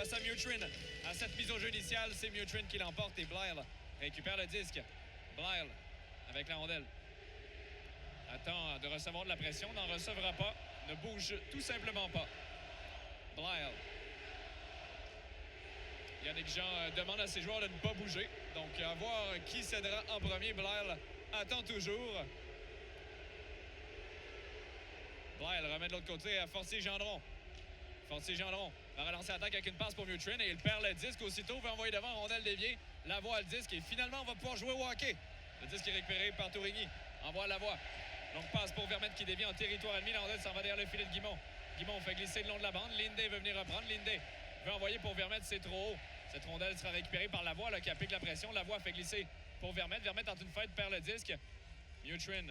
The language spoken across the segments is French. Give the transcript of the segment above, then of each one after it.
face à Mutrin. À cette mise au jeu initiale, c'est Mutrin qui l'emporte et Blyle récupère le disque. Blyle avec la rondelle. Attend de recevoir de la pression, n'en recevra pas, ne bouge tout simplement pas. Blyle. Yannick Jean demande à ses joueurs de ne pas bouger. Donc, à voir qui cédera en premier. Blyle attend toujours. Blyle remet de l'autre côté à Fortier-Gendron. Fortier-Gendron va relancer l'attaque avec une passe pour Mutrin et il perd le disque. Aussitôt, va envoyer devant, rondelle déviée. Lavoie le disque et finalement, on va pouvoir jouer au hockey. Le disque est récupéré par Tourigny. Envoie Lavoie. Donc, passe pour Vermette qui dévie en territoire ennemi. La rondelle s'en va derrière le filet de Guimont. Guimont fait glisser le long de la bande. Lindé veut venir reprendre. Lindé veut envoyer pour Vermette, c'est trop haut. Cette rondelle sera récupérée par Lavoie qui applique la pression. Lavoie fait glisser pour Vermette. Vermette tente une fête, perd le disque. Mutrin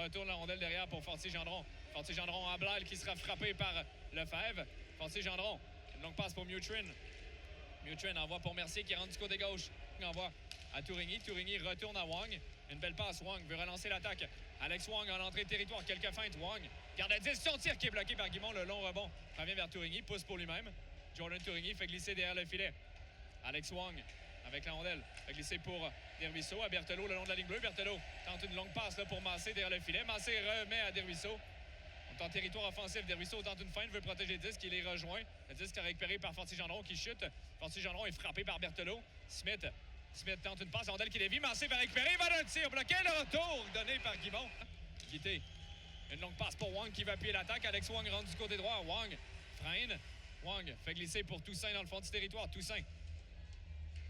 retourne la rondelle derrière pour Fortier-Gendron. Fortier-Gendron à Blyle qui sera frappé par Lefebvre. Fortier-Gendron, une longue passe pour Mutrin. Mutrin envoie pour Mercier qui rentre du côté gauche. Envoie à Tourigny. Tourigny retourne à Wang. Une belle passe. Wang veut relancer l'attaque. Alex Wang en entrée de territoire. Quelques feintes. Wang garde le 10. Son tir qui est bloqué par Guimont. Le long rebond revient vers Tourigny. Pousse pour lui-même. Jordan Tourigny fait glisser derrière le filet. Alex Wang avec la rondelle. Fait glisser pour Desruisseaux à Berthelot le long de la ligne bleue. Berthelot tente une longue passe là, pour Massé derrière le filet. Massé remet à Desruisseaux. On est en territoire offensif. Desruisseaux tente une feinte, veut protéger le disque. Il est rejoint. Le disque est récupéré par Fortier-Gendron qui chute. Fortier-Gendron est frappé par Berthelot. Smith tente une passe. Rondelle qui dévie. Massé va récupérer. Il va d'un tir bloqué. Le retour donné par Guimont. Guité. Une longue passe pour Wang qui va appuyer l'attaque. Alex Wang rentre du côté droit. Wang freine. Wang fait glisser pour Toussaint dans le fond du territoire. Toussaint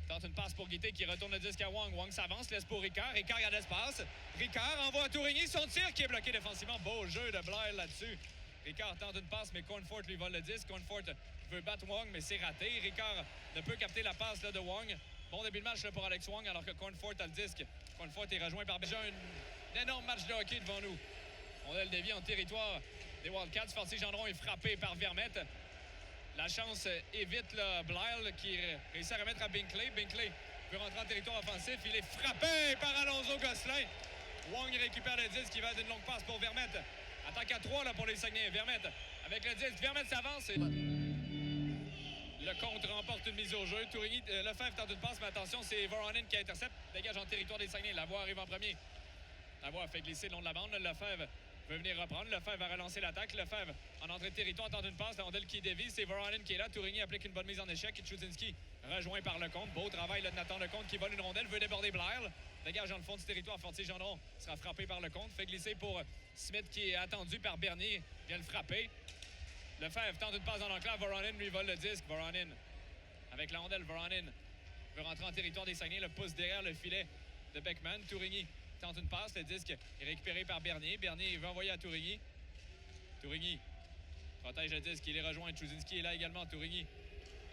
tente une passe pour Guité qui retourne le disque à Wang. Wang s'avance, laisse pour Ricard. Ricard a l'espace. Ricard envoie à Tourigny son tir qui est bloqué défensivement. Beau jeu de Blyle là-dessus. Ricard tente une passe, mais Cornfort lui vole le disque. Cornfort veut battre Wang, mais c'est raté. Ricard ne peut capter la passe là, de Wang. Bon début de match là, pour Alex Wang, alors que Cornfort a le disque. Cornfort est rejoint par déjà un énorme match de hockey devant nous. On a le dévié en territoire des Wildcats. Fortier-Gendron est frappé par Vermette. La chance évite là, Blyle qui réussit à remettre à Binkley. Binkley veut rentrer en territoire offensif. Il est frappé par Alonso Gosselin. Wang récupère le disque qui va d'une longue passe pour Vermette. Attaque à 3 là, pour les Saguenay. Vermette avec le disque. Vermette s'avance. Et... Le contre remporte une mise au jeu. Tourigny, Lefebvre tente une passe, mais attention, c'est Voronin qui intercepte. Dégage en territoire des Saguenay. Lavoie arrive en premier. Lavoie fait glisser le long de la bande. Lefebvre veut venir reprendre. Lefebvre va relancer l'attaque. Lefebvre, en entrée de territoire, tente une passe. La rondelle qui dévie. C'est Voronin qui est là. Tourigny applique une bonne mise en échec. Tchudzinski rejoint par Lecomte. Beau travail là, de Nathan Lecomte qui vole une rondelle. Veut déborder Blyle. Dégage dans le fond du territoire. Fortier-Gendron sera frappé par Lecomte. Fait glisser pour Smith qui est attendu par Bernier. Vient le frapper. Lefebvre tente une passe dans l'enclave. Voronin lui vole le disque. Voronin avec la rondelle. Voronin veut rentrer en territoire des Saguenay. Le pousse derrière le filet de Beckman. Tourigny tente une passe. Le disque est récupéré par Bernier. Bernier veut envoyer à Tourigny. Tourigny protège le disque. Il est rejoint. Tchudzinski est là également. Tourigny.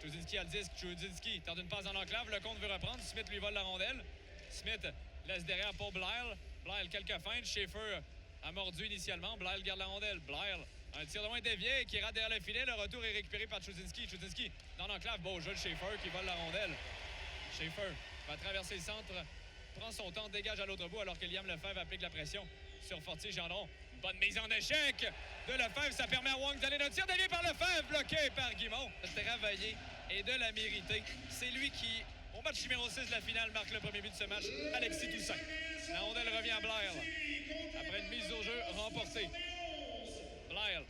Tchudzinski a le disque. Tchudzinski tente une passe dans l'enclave. Le compte veut reprendre. Smith lui vole la rondelle. Smith laisse derrière pour Blyle. Blyle, quelques feintes. Schaefer a mordu initialement. Blyle garde la rondelle. Blyle, un tir de loin dévié qui rate derrière le filet. Le retour est récupéré par Tchudzinski. Tchudzinski dans l'enclave. Beau jeu de Schaefer qui vole la rondelle. Schaefer va traverser le centre. Prend son temps, dégage à l'autre bout alors que Liam Lefebvre applique la pression sur Fortier-Gendron. Bonne mise en échec de Lefebvre. Ça permet à Wang d'aller d'un tir dévié par Lefebvre, bloqué par Guimont. Travaillé et de la mériter. C'est lui qui, au match numéro 6 de la finale, marque le premier but de ce match, Alexis Toussaint. La rondelle revient à Blyle après une mise au jeu remportée. Blyle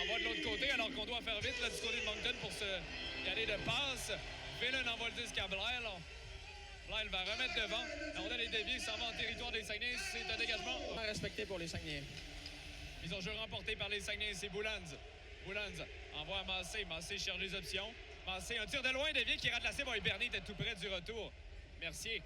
envoie de l'autre côté alors qu'on doit faire vite là, du côté de Moncton pour se y aller de passe. Velen envoie le disque à Blyle. Blyle va remettre devant. La rondelle est déviée, s'en va en territoire des Saguenay. C'est un dégagement respecté pour les Saguenay. Mise au jeu remportée par les Saguenay, c'est Boulans. Boulans envoie à Massé. Massé cherche les options. Massé, un tir de loin dévié qui rate la cible. Bernier était tout près du retour. Mercier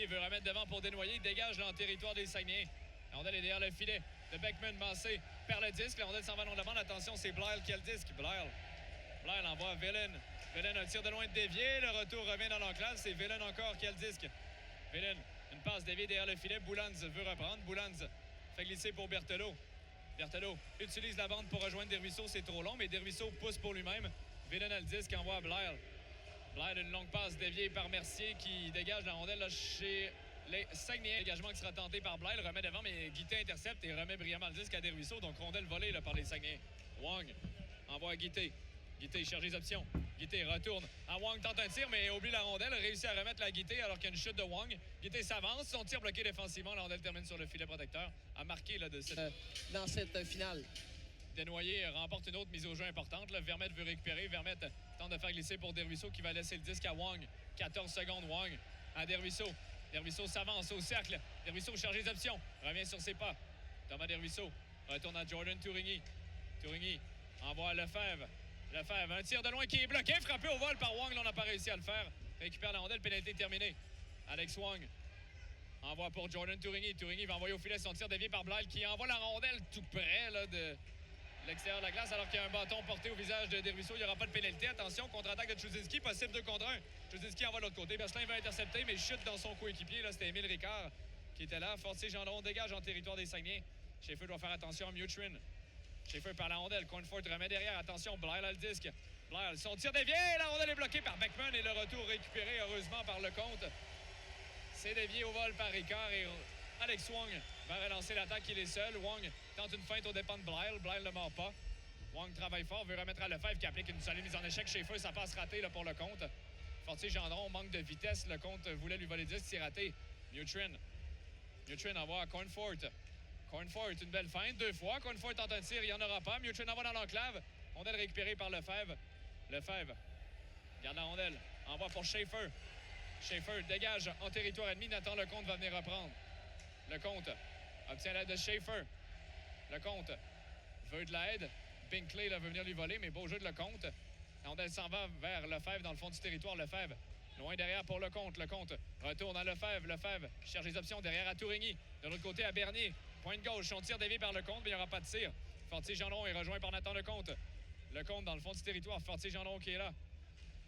veut remettre devant pour dénoyer. Il dégage là, en territoire des Saguenay. La rondelle est derrière le filet de Beckman. Massé perd le disque. La rondelle s'en va long de la bande. Attention, c'est Blyle qui a le disque. Blyle envoie à Velen. Velen, un tir de loin dévié. Le retour revient dans l'enclave. C'est Velen encore qui a le disque. Velen, une passe déviée derrière le filet. Boulans veut reprendre. Boulans fait glisser pour Berthelot. Berthelot utilise la bande pour rejoindre Desruisseaux. C'est trop long, mais Desruisseaux pousse pour lui-même. Velen a le disque, envoie à Blyle. Blyle, une longue passe déviée par Mercier qui dégage la rondelle là, chez les Saguenay. Dégagement qui sera tenté par Blyle. Remet devant, mais Guité intercepte et remet brillamment le disque à Desruisseaux. Donc rondelle volée là, par les Saguenay. Wang envoie à Guité. Guité cherche les options. Guité retourne. Wang tente un tir, mais oublie la rondelle. Réussit à remettre la Guité alors qu'il y a une chute de Wang. Guité s'avance. Son tir bloqué défensivement. La rondelle termine sur le filet protecteur. A marqué là, de cette... dans cette finale. Desnoyers remporte une autre mise au jeu importante. Là. Vermette veut récupérer. Vermette tente de faire glisser pour Desruisseaux qui va laisser le disque à Wang. 14 secondes, Wang à Desruisseaux. Desruisseaux s'avance au cercle. Desruisseaux cherche les options. Revient sur ses pas. Thomas Desruisseaux retourne à Jordan Tourigny. Tourigny envoie Lefebvre. Lefebvre, un tir de loin qui est bloqué. Frappé au vol par Wang. Là, on n'a pas réussi à le faire. Récupère la rondelle. Pénalité terminée. Alex Wang envoie pour Jordan Tourigny. Tourigny va envoyer au filet son tir dévié par Blyle qui envoie la rondelle tout près là, de l'extérieur de la glace alors qu'il y a un bâton porté au visage de Desruisseaux. Il n'y aura pas de pénalité. Attention, contre-attaque de Chuzinski. Possible 2 contre 1. Chuzinski envoie de l'autre côté. Bercelin va intercepter, mais chute dans son coéquipier. Là, c'était Émile Ricard qui était là. Fortier-Gendron dégage en territoire des Saguenay. Schaefer doit faire attention à Mutrin. Schaefer par la rondelle. Coinfort remet derrière. Attention, Blyle a le disque. Blyle, son tir dévié. La rondelle est bloquée par Beckman et le retour récupéré heureusement par Lecomte. C'est dévié au vol par Ricard et Alex Wang va relancer l'attaque. Il est seul. Wang tente une feinte aux dépens de Blyle. Blyle ne mord pas. Wang travaille fort, veut remettre à Lefebvre qui applique une solide mise en échec. Schaefer, ça passe raté là, pour Lecomte. Fortier-Gendron manque de vitesse. Lecomte voulait lui voler le disque, c'est raté. Mutrin envoie à Coinfort. Coinfort, une belle feinte, 2 fois. Coinfort tente un tir, il n'y en aura pas. Mutrin envoie dans l'enclave. Rondelle récupérée par Lefebvre. Lefebvre garde la rondelle. Envoie pour Schaefer. Schaefer dégage en territoire ennemi. Nathan Lecomte va venir reprendre. Lecomte obtient l'aide de Schaefer. Lecomte veut de l'aide. Binkley là, veut venir lui voler, mais beau jeu de Lecomte. La rondelle s'en va vers Lefebvre dans le fond du territoire. Lefebvre loin derrière pour Lecomte. Lecomte retourne à Lefebvre. Lefebvre cherche les options derrière à Tourigny. De l'autre côté à Bernier. Pointe gauche, son tir dévié par Lecomte, mais il n'y aura pas de tir. Fortier-Gendron est rejoint par Nathan Lecomte. Lecomte dans le fond du territoire. Fortier-Gendron qui est là.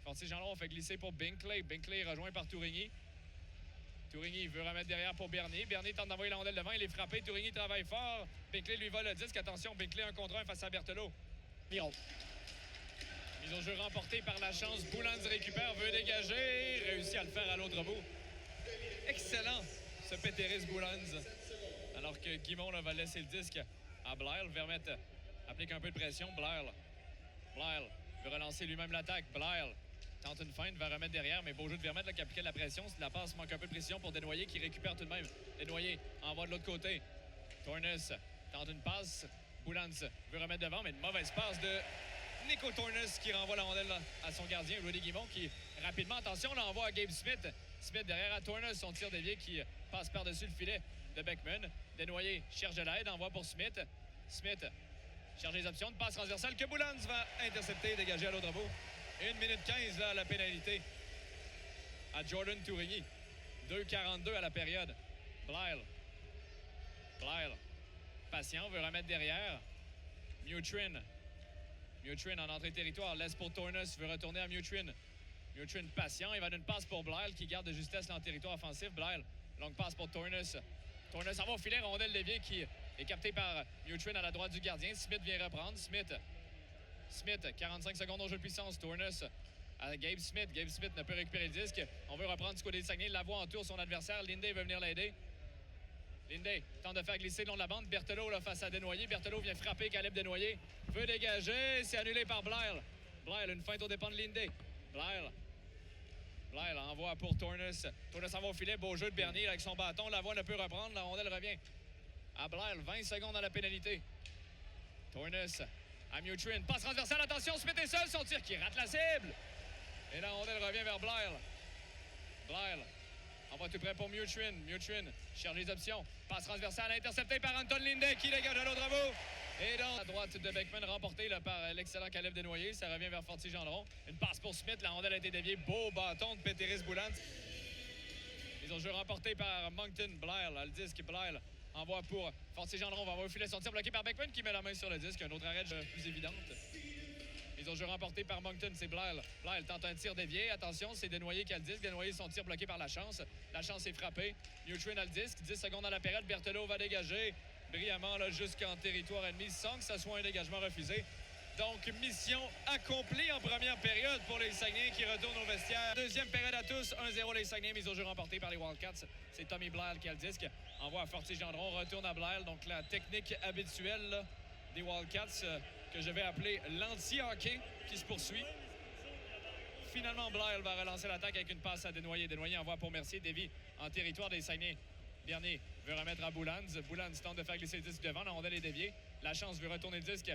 Fortier-Gendron fait glisser pour Binkley. Binkley est rejoint par Tourigny. Tourigny veut remettre derrière pour Bernier. Bernier tente d'envoyer la rondelle devant. Il est frappé. Tourigny travaille fort. Binkley lui vole le disque. Attention, Binkley 1 contre 1 face à Berthelot. Miro. Mise au jeu remportée par la chance. Boulans récupère, veut dégager. Réussit à le faire à l'autre bout. Excellent, ce Péteris Boulans. Alors que Guimond là, va laisser le disque à Blyle. Vermette applique un peu de pression. Blyle veut relancer lui-même l'attaque. Blyle tente une feinte, va remettre derrière, mais beau jeu de Vermette là, qui appliquait de la pression. La passe manque un peu de pression pour Desnoyers qui récupère tout de même. Desnoyers envoie de l'autre côté. Tornes tente une passe. Boulans veut remettre devant, mais une mauvaise passe de Nico Tornes qui renvoie la rondelle là, à son gardien, Rudy Guimond, qui rapidement, attention, l'envoie à Gabe Smith. Smith derrière à Tornes, son tir dévié qui passe par-dessus le filet de Beckman. Desnoyers cherche de l'aide, envoie pour Smith. Smith cherche les options de passe transversale que Boulans va intercepter et dégager à l'autre bout. 1 minute 15 là, à la pénalité à Jordan Tourigny. 2,42 à la période. Blyle patient, veut remettre derrière. Mutrin en entrée de territoire, laisse pour Tornes, veut retourner à Mutrin. Mutrin patient, il va d'une passe pour Blyle qui garde de justesse dans le territoire offensif. Blyle, longue passe pour Tornes. Tornes en va au filet, rondelle déviée qui est captée par Mutrin à la droite du gardien. Smith vient reprendre. Smith, 45 secondes au jeu de puissance. Tornes à Gabe Smith. Gabe Smith ne peut récupérer le disque. On veut reprendre du côté de Saguenay. La voit en tour son adversaire. Linday veut venir l'aider. Linday tente de faire glisser le long de la bande. Berthelot là, face à Desnoyers. Berthelot vient frapper Caleb Desnoyers. Veut dégager. C'est annulé par Blyle. Blyle, une feinte aux dépens de Linday. Blyle envoie pour Tornes. Tornes s'en va au filet. Beau jeu de Bernier avec son bâton. La voie ne peut reprendre. La rondelle revient à Blyle. 20 secondes à la pénalité. Tornes à Mutrin. Passe transversale. Attention, Smith est seul. Son tir qui rate la cible. Et la rondelle revient vers Blyle. Envoie tout près pour Mutrin. Mutrin cherche les options. Passe transversale interceptée par Anton Linday qui dégage à l'autre bout. Et donc, à droite de Beckman, remportée là, par l'excellent Caleb Desnoyers. Ça revient vers Fortier-Gendron. Une passe pour Smith. La rondelle a été déviée. Beau bâton de Péteris Boulans. Ils ont jeu remporté par Moncton. Blyle, le disque. Blyle envoie pour Fortier-Gendron. On va avoir au filet son tir bloqué par Beckman qui met la main sur le disque. Un autre arrêt plus évidente. Ils ont jeu remporté par Moncton, c'est Blyle. Blyle tente un tir dévié. Attention, c'est Desnoyers qui a le disque. Desnoyers, son tir bloqué par la chance. La chance est frappée. Mutrin a le disque. 10 secondes à la période. Berthelot va dégager brillamment là, jusqu'en territoire ennemi sans que ça soit un dégagement refusé. Donc, mission accomplie en première période pour les Saguenayens qui retournent au vestiaire. Deuxième période à tous. 1-0 les Saguenayens, mise au jeu remportée par les Wildcats. C'est Tommy Blyle qui a le disque. Envoie à Fortier-Gendron, retourne à Blyle. Donc, la technique habituelle là, des Wildcats que je vais appeler l'anti-hockey qui se poursuit. Finalement, Blyle va relancer l'attaque avec une passe à Desnoyers. Desnoyers envoie pour Mercier. Davy en territoire des Saguenay. Bernier veut remettre à Boulans. Boulans tente de faire glisser le disque devant. La rondelle est déviée. La Chance veut retourner le disque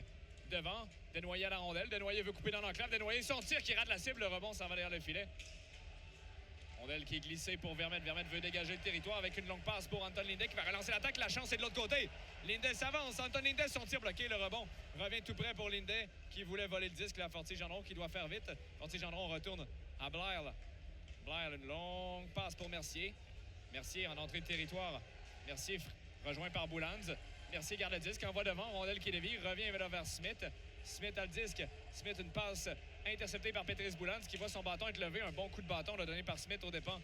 devant. Desnoyers à la rondelle. Desnoyers veut couper dans l'enclave. Desnoyers, son tir qui rate la cible. Le rebond s'en va derrière le filet. Rondelle qui est glissée pour Vermette. Vermette veut dégager le territoire avec une longue passe pour Anton Lindet qui va relancer l'attaque. La Chance est de l'autre côté. Lindet s'avance. Anton Lindet, son tir bloqué. Le rebond revient tout près pour Lindet qui voulait voler le disque. La Fortier-Gendron qui doit faire vite. Fortier-Gendron retourne à Blyle. Blyle, une longue passe pour Mercier. Mercier en entrée de territoire. Mercier rejoint par Boulans. Mercier garde le disque, envoie devant. Rondelle qui dévie, revient vers Smith. Smith a le disque. Smith, une passe interceptée par Patrice Boulans qui voit son bâton être levé. Un bon coup de bâton donné par Smith aux dépens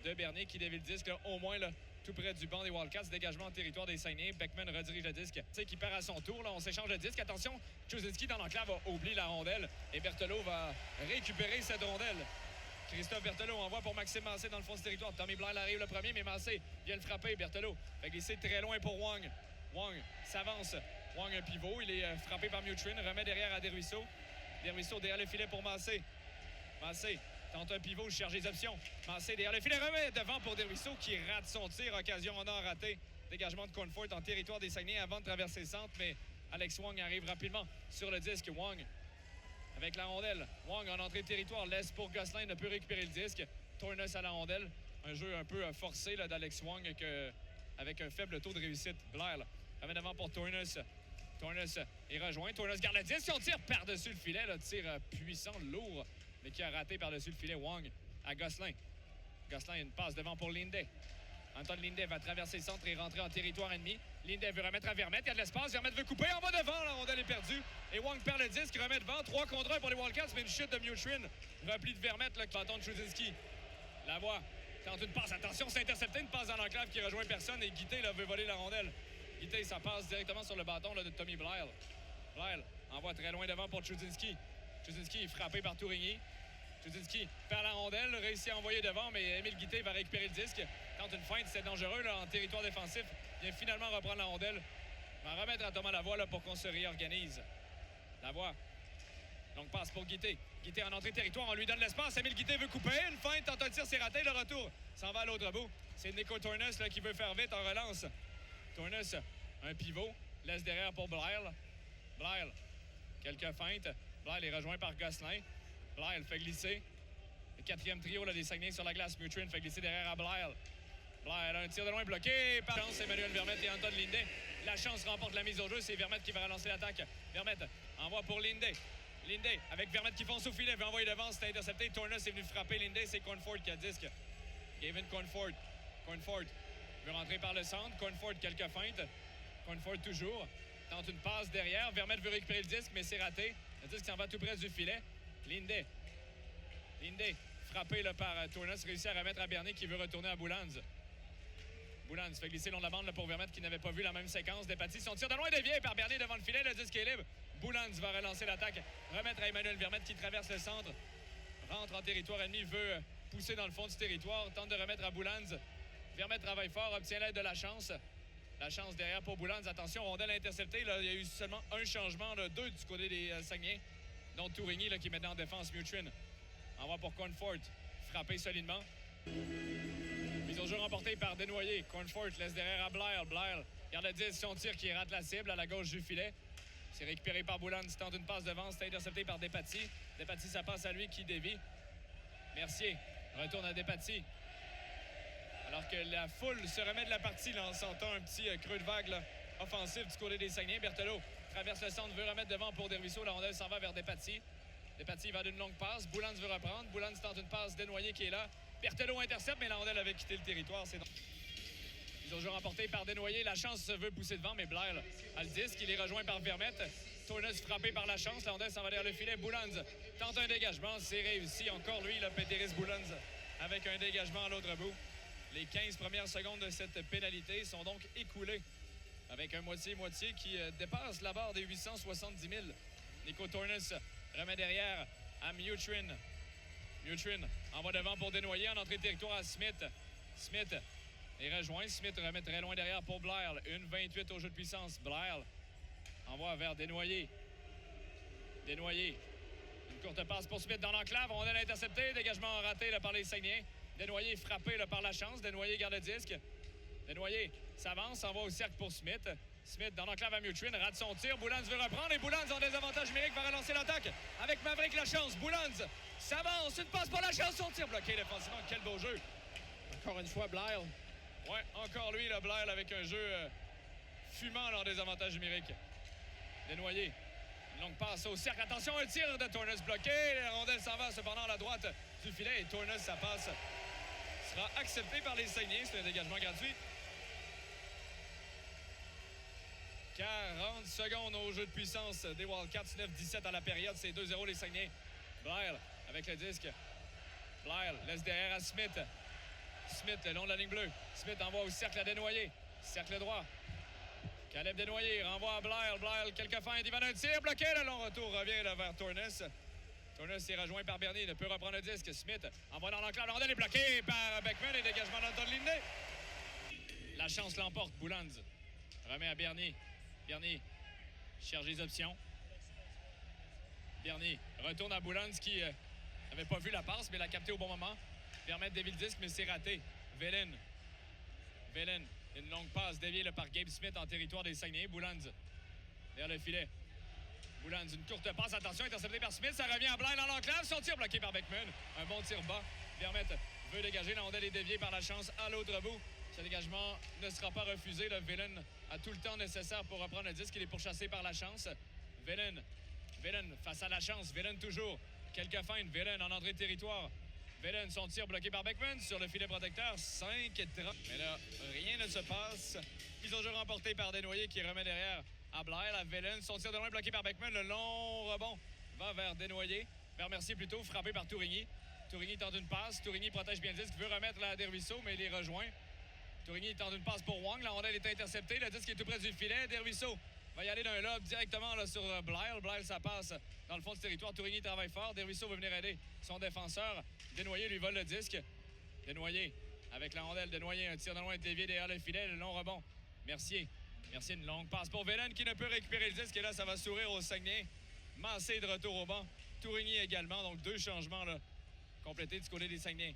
de Bernier qui dévie le disque, là, au moins là, tout près du banc des Wildcats. Dégagement en territoire des Saguenay. Beckman redirige le disque. Tu sais qui perd à son tour. Là, on s'échange le disque. Attention, Chuzinski dans l'enclave oublie la rondelle et Berthelot va récupérer cette rondelle. Christophe Berthelot envoie pour Maxime Massé dans le fond du territoire. Tommy Blyle arrive le premier, mais Massé vient le frapper. Berthelot fait glisser très loin pour Wang. Wang s'avance. Wang, un pivot. Il est frappé par Mutrin. Remet derrière à Desruisseaux. Desruisseaux derrière le filet pour Massé. Massé tente un pivot, cherche les options. Massé derrière le filet, remet devant pour Desruisseaux qui rate son tir. Occasion en or raté. Dégagement de Cornfort en territoire des Saguenay avant de traverser le centre, mais Alex Wang arrive rapidement sur le disque. Wang avec la rondelle. Wang en entrée de territoire laisse pour Gosselin, ne peut récupérer le disque. Tornes à la rondelle. Un jeu un peu forcé d'Alex Wang avec un faible taux de réussite. Blyle remet devant pour Tornes. Tornes est rejoint. Tornes garde le disque. Son tir par-dessus le filet. Le tir puissant, lourd, mais qui a raté par-dessus le filet. Wang à Gosselin. Gosselin, une passe devant pour Lindet. Anton Lindet va traverser le centre et rentrer en territoire ennemi. Lindet veut remettre à Vermette. Il y a de l'espace. Vermette veut couper. En bas devant. La rondelle est perdue. Et Wang perd le disque. Remet devant. 3 contre 1 pour les Wildcats. Mais une chute de Mutrin. Repli de Vermette. Le bâton de Chuzinski. Lavoie tente une passe. Attention, c'est intercepté. Une passe dans l'enclave qui rejoint personne. Et Guité veut voler la rondelle. Guité, ça passe directement sur le bâton de Tommy Blyle. Blyle envoie très loin devant pour Chuzinski. Chuzinski est frappé par Tourigny. Chuzinski perd la rondelle, réussit à envoyer devant, mais Émile Guité va récupérer le disque. Tente une feinte, c'est dangereux là, en territoire défensif. Il vient finalement reprendre la rondelle. Va remettre à Thomas Lavoie là, pour qu'on se réorganise. Lavoie. Donc passe pour Guité. Guité en entrée de territoire, on lui donne l'espace. Émile Guité veut couper. Une feinte, tente un tir, c'est raté. Le retour s'en va à l'autre bout. C'est Nico Tornes là, qui veut faire vite en relance. Tornes, un pivot. Laisse derrière pour Blyle. Blyle. Quelques feintes. Blyle est rejoint par Gosselin. Blyle fait glisser. Le quatrième trio là, des Saguenay sur la glace. Mutrin fait glisser derrière à Blyle. Blyle a un tir de loin bloqué par Chance, Emmanuel Vermette et Anton Lindet. La Chance remporte la mise au jeu. C'est Vermette qui va relancer l'attaque. Vermette envoie pour Lindet. Lindet avec Vermette qui fonce au filet. Veut envoyer devant. C'est intercepté. Tornes est venu frapper Lindet. C'est Cornfort qui a le disque. Gavin Cornfort. Cornfort veut rentrer par le centre. Cornfort quelques feintes. Cornfort toujours. Tente une passe derrière. Vermette veut récupérer le disque, mais c'est raté. Le disque s'en va tout près du filet. Lindet. Lindet, frappé là, par Tornes, réussit à remettre à Bernier qui veut retourner à Boulans. Boulans fait glisser le long de la bande là, pour Vermette qui n'avait pas vu la même séquence. Despatie, son tir de loin dévié par Bernier devant le filet. Le disque est libre. Boulans va relancer l'attaque. Remettre à Emmanuel Vermette qui traverse le centre. Rentre en territoire ennemi, veut pousser dans le fond du territoire. Tente de remettre à Boulans. Vermette travaille fort, obtient l'aide de la Chance. La Chance derrière pour Boulans. Attention, rondelle interceptée. Là, il y a eu seulement un changement, là, 2 du côté des Saguenay. dont Tourigny là, qui est maintenant en défense. Mutrin envoie pour Cornfort, frappé solidement. Mise au jeu remportée par Desnoyers. Cornfort laisse derrière à Blyle. Blyle garde le 10, son tir qui rate la cible à la gauche du filet. C'est récupéré par Boulans, tente une passe devant, c'est intercepté par Despatie. Despatie, ça passe à lui qui dévie. Mercier retourne à Despatie. Alors que la foule se remet de la partie là, en sentant un petit creux de vague là, offensif du côté des Saguenay. Berthelot traverse le centre, veut remettre devant pour Desruisseaux. La rondelle s'en va vers Despatie. Despatie va d'une longue passe. Boulans veut reprendre. Boulans tente une passe. Desnoyers qui est là. Berthelot intercepte, mais la rondelle avait quitté le territoire. C'est Ils ont joué remporté par Desnoyers. La Chance veut pousser devant, mais Blyle a le disque. Il est rejoint par Vermette. Tornes frappé par la Chance. La rondelle s'en va derrière le filet. Boulans tente un dégagement. C'est réussi. Encore lui, le Péteris Boulans, avec un dégagement à l'autre bout. Les 15 premières secondes de cette pénalité sont donc écoulées avec un moitié-moitié qui dépasse la barre des 870 000. Nico Tornes remet derrière à Mutrin. Mutrin envoie devant pour Desnoyers en entrée de territoire à Smith. Smith est rejoint. Smith remet très loin derrière pour Blyle. 1,28 au jeu de puissance. Blyle envoie vers Desnoyers. Desnoyers. Une courte passe pour Smith dans l'enclave. Rondelle interceptée. Dégagement raté là, par les Saguenayens. Desnoyers frappé là, par la chance. Desnoyers garde le disque. Desnoyers s'avance, s'en va au cercle pour Smith. Smith dans l'enclave à Mutrin, rate son tir. Boulans veut reprendre et Boulans en désavantage numérique va relancer l'attaque avec Maverick Lachance. Boulans s'avance, une passe pour Lachance, son tir bloqué défensivement. Quel beau jeu. Encore une fois, Blair. Ouais, encore lui, le Blair avec un jeu fumant en désavantage numérique. Desnoyers. Une longue passe au cercle. Attention, un tir de Tournes bloqué. La rondelle s'en va cependant à la droite du filet et Tournes, sa passe sera acceptée par les Saguenayens. C'est un dégagement gratuit. 40 secondes au jeu de puissance des Wildcats. 9-17 à la période. C'est 2-0 les Saguenayens. Blair avec le disque. Blair laisse derrière à Smith. Smith le long de la ligne bleue. Smith envoie au cercle à Desnoyers. Cercle droit. Caleb Desnoyers renvoie à Blair. Blair, quelques feintes. Il va d'un tir bloqué. Le long retour revient là, vers Tournes. Tournes est rejoint par Bernier. Ne peut reprendre le disque. Smith envoie dans l'enclave. La rondelle est bloquée par Beckman et dégagement d'Anton Linné. La chance l'emporte. Boulans remet à Bernier. Bernier cherche les options. Bernier retourne à Boulans qui n'avait pas vu la passe, mais l'a capté au bon moment. Vermette dévie le disque, mais c'est raté. Velen, une longue passe déviée là, par Gabe Smith en territoire des Saguenayens. Boulans vers le filet. Boulans, une courte passe. Attention, intercepté par Smith. Ça revient à Blair dans l'enclave. Son tir bloqué par Beckman. Un bon tir bas. Vermette veut dégager. La rondelle est déviée par la chance à l'autre bout. Ce dégagement ne sera pas refusé. Velen a tout le temps nécessaire pour reprendre le disque. Il est pourchassé par la chance. Velen face à la chance. Velen toujours. Quelques feintes. Velen en entrée de territoire. Velen, son tir bloqué par Beckman sur le filet protecteur. 5-30. Mais là, rien ne se passe. Mise au jeu remportée par Desnoyers qui remet derrière à Blair. À Velen, son tir de loin bloqué par Beckman. Le long rebond va vers Desnoyers. Vers Mercier plutôt, frappé par Tourigny. Tourigny tente une passe. Tourigny protège bien le disque. Veut remettre la Dervisseau, mais il est rejoint. Tourigny tente une passe pour Wang. La rondelle est interceptée. Le disque est tout près du filet. Dervisseau va y aller d'un lob directement là, sur Blair. Blair, ça passe dans le fond du territoire. Tourigny travaille fort. Dervisseau veut venir aider son défenseur. Desnoyers lui vole le disque. Desnoyers avec la rondelle. Desnoyers, un tir de loin dévié derrière le filet. Le long rebond. Mercier, une longue passe pour Velen qui ne peut récupérer le disque. Et là, ça va sourire au Saguenay. Massé de retour au banc. Tourigny également. Donc, deux changements là, complétés du côté des Saguenay.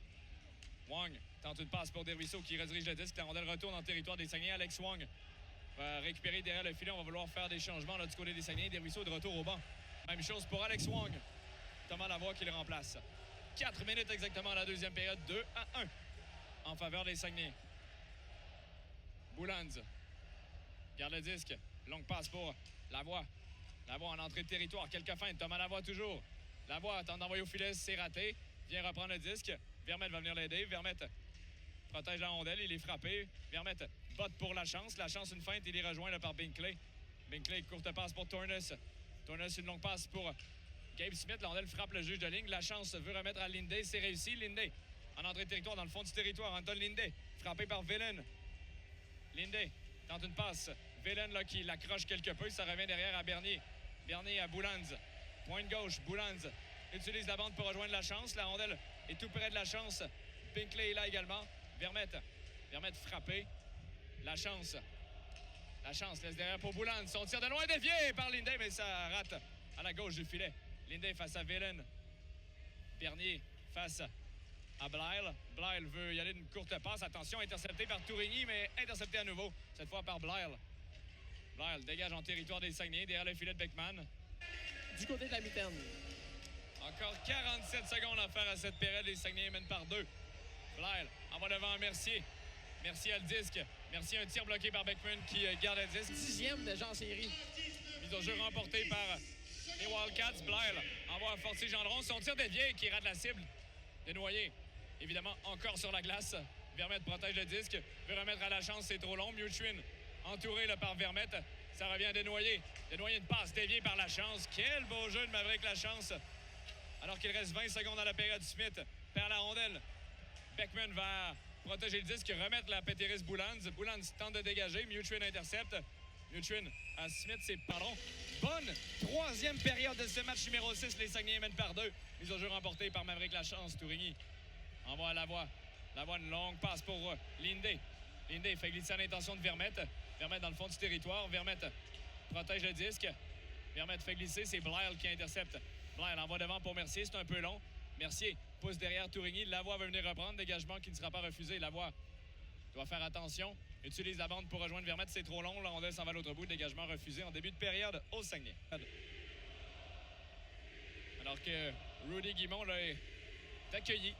Wang tente une passe pour Dervisseau qui redirige le disque. La rondelle retourne en territoire des Saguenay. Alex Wang va récupérer derrière le filet. On va vouloir faire des changements là, du côté des Saguenay. Dervisseau de retour au banc. Même chose pour Alex Wang. Thomas Lavoie qui le remplace. 4 minutes exactement à la deuxième période. 2-1 en faveur des Saguenay. Boulans garde le disque. Longue passe pour Lavoie. Lavoie en entrée de territoire. Quelques feintes. Thomas Lavoie toujours. Lavoie tente d'envoyer au filet. C'est raté. Vient reprendre le disque. Vermette va venir l'aider. Vermette protège la rondelle. Il est frappé. Vermette botte pour la chance. La chance, une feinte. Il est rejoint là, par Binkley. Binkley, courte passe pour Tournes. Tournes, une longue passe pour Gabe Smith. La rondelle frappe le juge de ligne. La chance veut remettre à Linday. C'est réussi. Linday en entrée de territoire dans le fond du territoire. Anton Linday frappé par Velen. Linday tente une passe. Velen là, qui l'accroche quelque peu. Ça revient derrière à Bernier. Bernier à Boulans. Pointe gauche. Boulans utilise la bande pour rejoindre la chance. La rondelle est tout près de la chance. Binkley est là également. Vermette frappé. La chance laisse derrière pour Boulans. Son tir de loin dévié par Linday, mais ça rate à la gauche du filet. Linday face à Velen. Bernier face à Blair. Blair veut y aller d'une courte passe. Attention, intercepté par Tourigny, mais intercepté à nouveau, cette fois par Blair. Blair dégage en territoire des Saguenayens derrière le filet de Beckman. Du côté de la mitaine. Encore 47 secondes à faire à cette période. Les Saguenayens mènent par 2. Blair envoie devant Mercier. Mercier a le disque. Mercier, un tir bloqué par Beckman qui garde le disque. 10e déjà en série. Mise au jeu remportée par les Wildcats. Blair envoie à Fortier Gendron. Son tir dévié qui rate la cible. Desnoyers, évidemment, encore sur la glace. Vermette protège le disque. Veut remettre à la chance, c'est trop long. Mutrin entouré là, par Vermette. Ça revient à Desnoyers. Desnoyers, une passe déviée par la chance. Quel beau jeu de Maverick la chance. Alors qu'il reste 20 secondes à la période, Smith perd la rondelle. Beckman va protéger le disque, remettre la pétériste Boulans. Boulans tente de dégager. Mutrin intercepte. Mutrin à Smith, c'est pardon. Bonne troisième période de ce match numéro 6. Les Saguenayens mènent par 2. Mise au jeu remportée par Maverick Lachance. Tourigny envoie à Lavoie. Lavoie, une longue passe pour Linday. Linday fait glisser à l'intention de Vermette. Vermette dans le fond du territoire. Vermette protège le disque. Vermette fait glisser, c'est Blyle qui intercepte. Blyle envoie devant pour Mercier, c'est un peu long. Mercier pousse derrière Tourigny. Lavoie va venir reprendre. Dégagement qui ne sera pas refusé. Lavoie doit faire attention. Utilise la bande pour rejoindre Vermette. C'est trop long. La rondelle s'en va à l'autre bout. Dégagement refusé en début de période au Saguenay. Alors que Rudy Guimont là, est accueilli.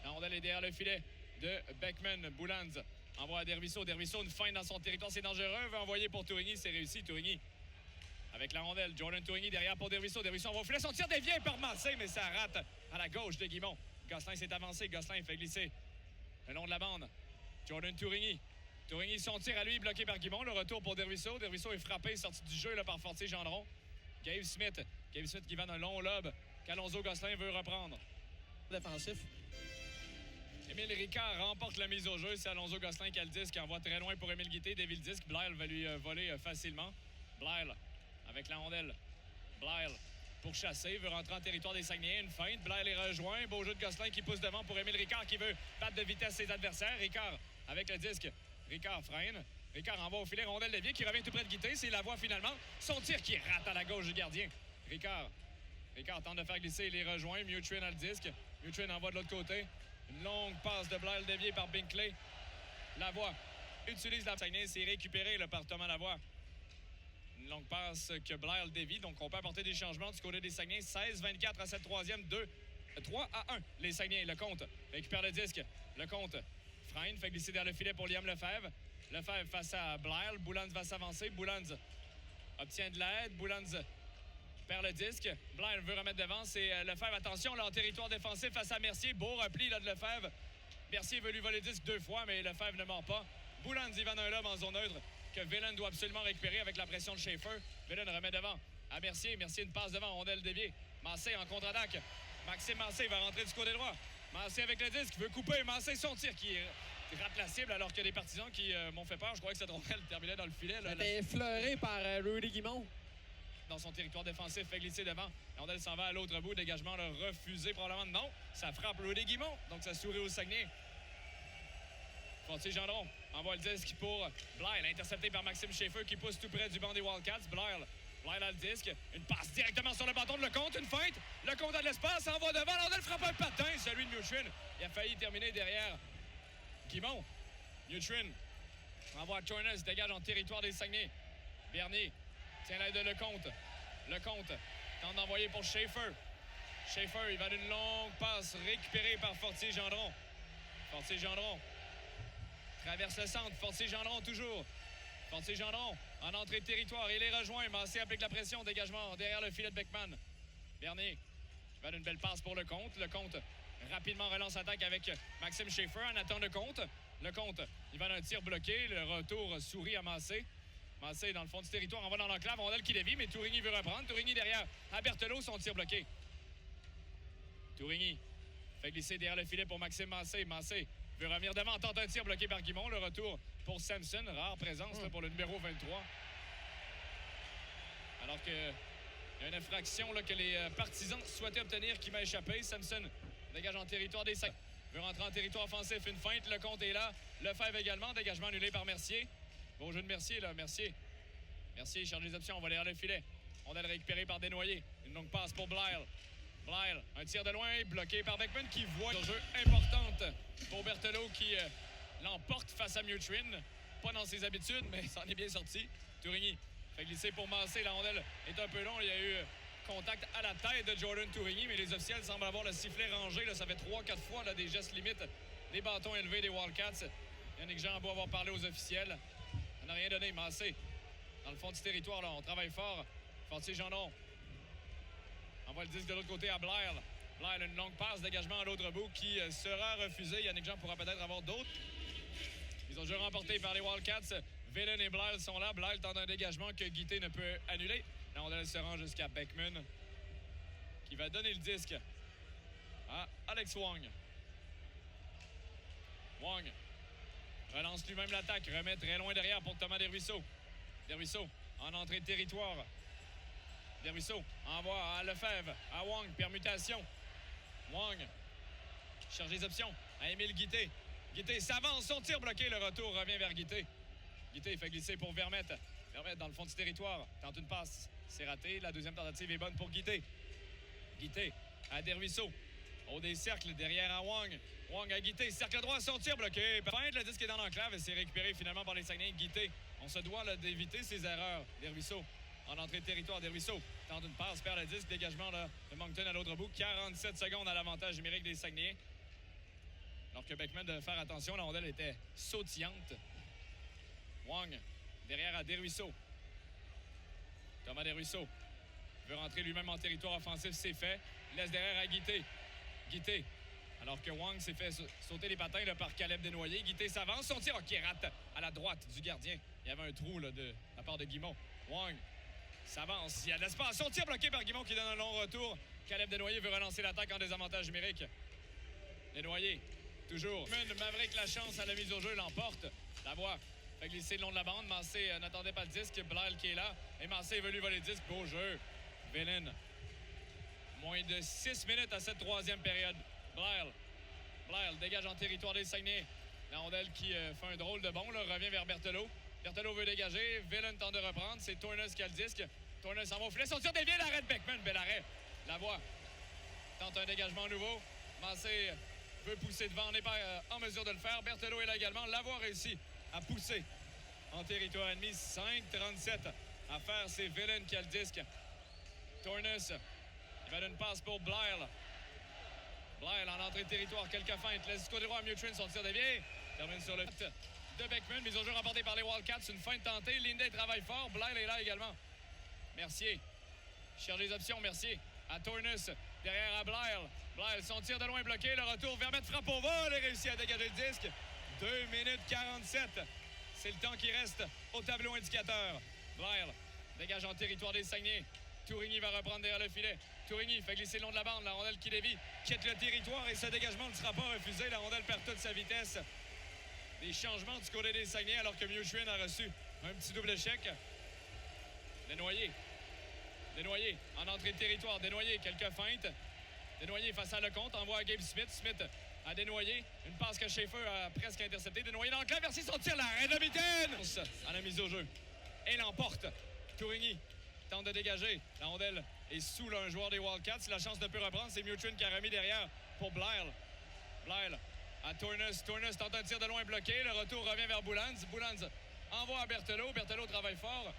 La rondelle est derrière le filet de Beckman. Boulans envoie à Dervisseau. Dervisseau, une feinte dans son territoire. C'est dangereux. Va envoyer pour Tourigny. C'est réussi. Tourigny avec la rondelle. Jordan Tourigny derrière pour Dervisseau. Dervisseau envoie au filet. Son tir dévié par Massé, mais ça rate à la gauche de Guimont. Gosselin s'est avancé. Gosselin fait glisser le long de la bande. Jordan Tourigny. Tourigny, son tir à lui, bloqué par Guimont. Le retour pour Dervisseau. Dervisseau est frappé, sorti du jeu là, par Fortier-Gendron. Gabe Smith. Gabe Smith qui va d'un long lob qu'Alonso Gosselin veut reprendre. Défensif. Émile Ricard remporte la mise au jeu. C'est Alonso Gosselin qui a le disque, envoie très loin pour Émile Guité. Dévie le disque. Blyle va lui voler facilement. Blyle avec la rondelle. Blyle pour chasser, veut rentrer en territoire des Saguenayens. Une feinte. Blyle est rejoint. Beau jeu de Gosselin qui pousse devant pour Émile Ricard qui veut battre de vitesse ses adversaires. Ricard avec le disque. Ricard freine. Ricard envoie au filet. Rondelle déviée qui revient tout près de Guité. C'est Lavoie finalement. Son tir qui rate à la gauche du gardien. Ricard tente de faire glisser. Il est rejoint. Mewtrin a le disque. Mewtrin envoie de l'autre côté. Une longue passe de Blyle déviée par Binkley. Lavoie utilise la Saguenay. C'est récupéré là, par Thomas Lavoie. Une longue passe que Blyle dévie. Donc, on peut apporter des changements du côté des Saguenay. 16-24 à cette troisième. 3-1. Les Saguenay, le compte. Récupère le disque. Le compte. Freine. Fait glisser derrière le filet pour Liam Lefebvre. Lefebvre face à Blyle. Boulans va s'avancer. Boulans obtient de l'aide. Boulans perd le disque. Blyle veut remettre devant. C'est Lefebvre. Attention, là, en territoire défensif face à Mercier. Beau repli là, de Lefebvre. Mercier veut lui voler le disque 2 fois, mais Lefebvre ne mord pas. Boulans y va d'un lob en zone neutre que Villen doit absolument récupérer avec la pression de Schaefer. Villen remet devant à Mercier. Mercier une passe devant. Rondelle déviée. Massé en contre-attaque. Maxime Massé va rentrer du côté droit. Massé avec le disque. Veut couper. Massé son tir qui rate la cible alors qu'il y a des partisans qui m'ont fait peur. Je crois que cette rondelle terminait dans le filet. Là, était effleuré par Rudy Guimont. Dans son territoire défensif, fait glisser devant. La rondelle s'en va à l'autre bout. Dégagement là, refusé probablement. Non, ça frappe Rudy Guimont. Donc ça sourit au Saguenay. Fortier-Gendron envoie le disque pour Blyle, intercepté par Maxime Schaefer qui pousse tout près du banc des Wildcats. Blyle a le disque. Une passe directement sur le bâton de Lecomte. Une feinte. Lecomte a de l'espace. Envoie devant. La rondelle frappe un patin. Celui de Mewtrin. Il a failli terminer derrière Guimont. Mewtrin envoie Chornes. Dégage en territoire des Saguenay. Bernier tient l'aide de Lecomte. Lecomte tente d'envoyer pour Schaefer. Schaefer, il va d'une longue passe récupérée par Fortier-Gendron. Fortier-Gendron traverse le centre. Fortier-Gendron toujours. Fortier-Gendron en entrée de territoire. Il est rejoint. Massé applique la pression. Dégagement derrière le filet de Beckman. Bernier va d'une belle passe pour Lecomte. Lecomte rapidement relance l'attaque avec Maxime Schaefer en attend Lecomte. Lecomte, il va d'un tir bloqué. Le retour sourit à Massé. Massé dans le fond du territoire. On va dans l'enclave. Rondelle qui dévie, mais Tourigny veut reprendre. Tourigny derrière à Berthelot. Son tir bloqué. Tourigny fait glisser derrière le filet pour Maxime Massé. Massé veut revenir devant, tente un tir bloqué par Guimont. Le retour pour Samson. Rare présence là, pour le numéro 23. Alors que il y a une infraction là, que les partisans souhaitaient obtenir qui m'a échappé. Samson dégage en territoire des Saguenay. Veut rentrer en territoire offensif. Une feinte. Lecomte est là. Lefebvre également. Dégagement annulé par Mercier. Beau jeu de Mercier, là. Mercier cherche les options. On va derrière le filet. On a le récupéré par Desnoyers. Une longue passe pour Blyle. Blyle, un tir de loin, bloqué par Beckman qui voit un jeu importante pour Berthelot qui l'emporte face à Mewtrin. Pas dans ses habitudes, mais ça en est bien sorti. Tourigny fait glisser pour Massé. La rondelle est un peu long. Il y a eu contact à la tête de Jordan Tourigny, mais les officiels semblent avoir le sifflet rangé. Là, ça fait 3-4 fois là, des gestes limites, des bâtons élevés des Wildcats. Yannick Jean a beau avoir parlé aux officiels. Ça n'a rien donné. Massé dans le fond du territoire, là, on travaille fort. Fortier-Gendron envoie le disque de l'autre côté à Blyle. Blyle, une longue passe, dégagement à l'autre bout qui sera refusé. Yannick Jean pourra peut-être avoir d'autres. Ils ont déjà remporté par les Wildcats. Villen et Blyle sont là. Blyle tente un dégagement que Guité ne peut annuler. La rondelle se rend jusqu'à Beckman qui va donner le disque à Alex Wong. Wong relance lui-même l'attaque. Remet très loin derrière pour Thomas Desruisseaux. Desruisseaux en entrée de territoire. Desruisseaux envoie à Lefebvre, à Wong, permutation. Wong cherche les options à Émile Guité. Guité s'avance, son tir bloqué, le retour revient vers Guité. Guité fait glisser pour Vermette. Vermette dans le fond du territoire. Tente une passe. C'est raté. La deuxième tentative est bonne pour Guité. Guité à Dervisseau. Au des cercles derrière à Wong. Wong à Guité. Cercle droit, son tir bloqué. Feinte, le disque est dans l'enclave et c'est récupéré finalement par les Saguenay. Guité. On se doit d'éviter ses erreurs. Dervisseau en entrée de territoire. Dervisseau tente une passe, perd le disque. Dégagement là, de Moncton à l'autre bout. 47 secondes à l'avantage numérique des Saguenayens. Alors que Beckman devait faire attention, la rondelle était sautillante. Wong derrière à Dervisseau. Thomas Dervisseau veut rentrer lui-même en territoire offensif, c'est fait. Il laisse derrière à Guité. Guité. Alors que Wong s'est fait sauter les patins là, par Caleb Desnoyers. Guité s'avance, son tir qui rate à la droite du gardien. Il y avait un trou là, de la part de Guimont. Wong s'avance, il y a de l'espace. Son tir bloqué par Guimont qui donne un long retour. Caleb Desnoyers veut relancer l'attaque en désavantage numérique. Desnoyers, toujours. Maverick la chance à la mise au jeu, l'emporte. La voie fait glisser le long de la bande. Massé n'attendait pas le disque. Blyle qui est là. Et Massé veut lui voler le disque. Beau jeu. Vélin. Moins de 6 minutes à cette troisième période. Blyle dégage en territoire des Saguenay. La rondelle qui fait un drôle de bond, là, revient vers Berthelot. Berthelot veut dégager. Vélin tente de reprendre. C'est Tournes qui a le disque. Tournes s'en va au filet. Son tir dévié. L'arrêt de Beckman. Bel arrêt. La voie tente un dégagement nouveau. Massé veut pousser devant. On n'est pas en mesure de le faire. Berthelot est là également. La voie réussi à pousser en territoire ennemi. 5-37 à faire. C'est Vélin qui a le disque. Tournes. Il va donner une passe pour Blyle. Blyle en entrée de territoire, quelques feintes. Laisse du côté droit, Mutrin, son tir dévié. Termine sur le de Beckman. Mise au jeu remportée par les Wildcats. Une feinte tentée. Linday travaille fort. Blyle est là également. Mercier cherche les options. Mercier à Tournes. Derrière à Blyle. Blyle, son tir de loin bloqué. Le retour. Vermette frappe au vol et réussit à dégager le disque. 2 minutes 47. C'est le temps qui reste au tableau indicateur. Blyle dégage en territoire des Saguenay. Tourigny va reprendre derrière le filet. Tourigny fait glisser le long de la bande. La rondelle qui dévie, quitte le territoire et ce dégagement ne sera pas refusé. La rondelle perd toute sa vitesse. Des changements du côté des Saguenay alors que Mutrin a reçu un petit double échec. Desnoyers en entrée de territoire. Desnoyers, quelques feintes. Desnoyers face à Lecomte, envoie à Gabe Smith. Smith à Desnoyers. Une passe que Schaefer a presque interceptée. Desnoyers dans le clan, Mercier son tir, l'arrêt de mitaine à la mise au jeu. Et l'emporte. Tourigny tente de dégager. La rondelle est sous là, un joueur des Wildcats. La chance de peut reprendre, c'est Mutrin qui a remis derrière pour Blyle. Blyle à Tournes. Tournes tente un tir de loin bloqué. Le retour revient vers Boulans. Boulans envoie à Berthelot. Berthelot travaille fort.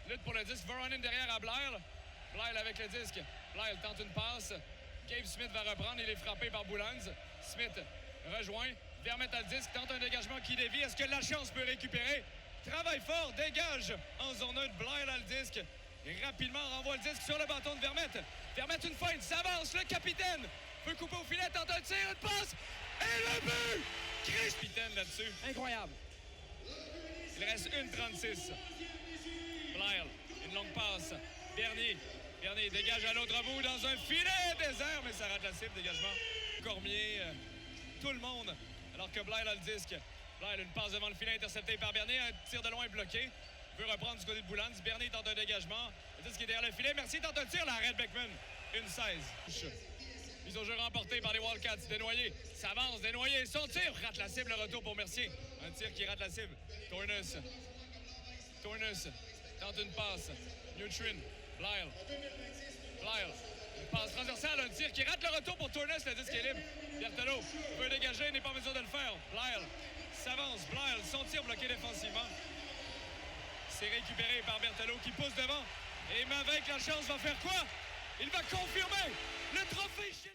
Lutte pour le disque. Voronin derrière à Blyle. Blyle avec le disque. Blyle tente une passe. Gabe Smith va reprendre. Il est frappé par Boulans. Smith rejoint. Vermette à le disque. Tente un dégagement qui dévie. Est-ce que la chance peut récupérer? Travaille fort. Dégage en zone neutre. Blyle à le disque. Et rapidement renvoie le disque sur le bâton de Vermette. Vermette une feinte, s'avance, le capitaine peut couper au filet, tente un tir, une passe, et le but! Capitaine là-dessus. Incroyable. Il reste 1:36. Blyle, une longue passe. Bernier dégage à l'autre bout dans un filet désert, mais ça rate la cible, dégagement. Cormier, tout le monde, alors que Blyle a le disque. Blyle, une passe devant le filet interceptée par Bernier, un tir de loin bloqué. Veut reprendre du côté de Boulans. Bernier tente un dégagement. Le disque est derrière le filet. Mercier tente un tir. L'arrêt de Beckman. 1-16. Mise au jeu remportée par les Wildcats. Desnoyers s'avance. Desnoyers, son tir. Rate la cible. Le retour pour Mercier. Un tir qui rate la cible. Tournes tente une passe. Mutrin. Blyle. Une passe transversale. Un tir qui rate le retour pour Tournes. Le disque est libre. Berthelot veut dégager. N'est pas en mesure de le faire. Blyle s'avance. Blyle, son tir bloqué défensivement. C'est récupéré par Berthelot qui pousse devant. Et Maverick, la chance va faire quoi? Il va confirmer le trophée chez